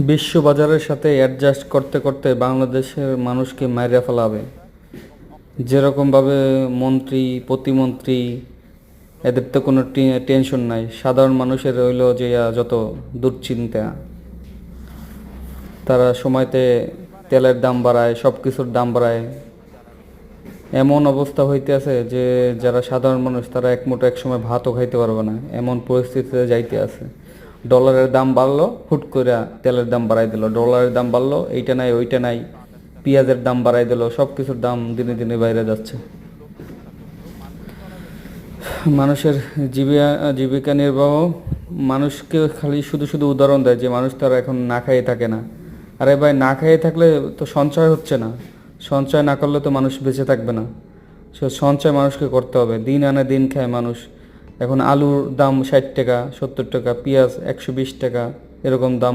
বিশ্ব বাজারের সাথে অ্যাডজাস্ট করতে করতে বাংলাদেশের মানুষকে মাইরা ফেলাবে। যেরকমভাবে মন্ত্রী প্রতিমন্ত্রী এদের তো কোনো টেনশন নাই, সাধারণ মানুষের হইল যে যত দুশ্চিন্তা। তারা সময়তে তেলের দাম বাড়ায়, সব কিছুর দাম বাড়ায়। এমন অবস্থা হইতে আছে যে যারা সাধারণ মানুষ তারা এক মুঠো এক সময় ভাতও খাইতে পারবে না, এমন পরিস্থিতিতে যাইতে আছে। ডলারের দাম বাড়লো, হুট করে তেলের দাম বাড়াই দিল। ডলারের দাম বাড়লো, এইটা নাই ওইটা নাই, পেঁয়াজের দাম বাড়াই দিল। সব কিছুর দাম দিনে দিনে বাইরে যাচ্ছে। মানুষের জীবিকা নির্বাহ মানুষকে খালি শুধু শুধু উদাহরণ দেয় যে মানুষ তারা এখন না খাইয়ে থাকে না। আরে ভাই, না খাইয়ে থাকলে তো সঞ্চয় হচ্ছে না। সঞ্চয় না করলে তো মানুষ বেঁচে থাকবে না। সঞ্চয় মানুষকে করতে হবে। দিন আনে দিন খায় মানুষ। এখন আলুর দাম 60 টাকা 70 টাকা, পেঁয়াজ 120 টাকা, এরকম দাম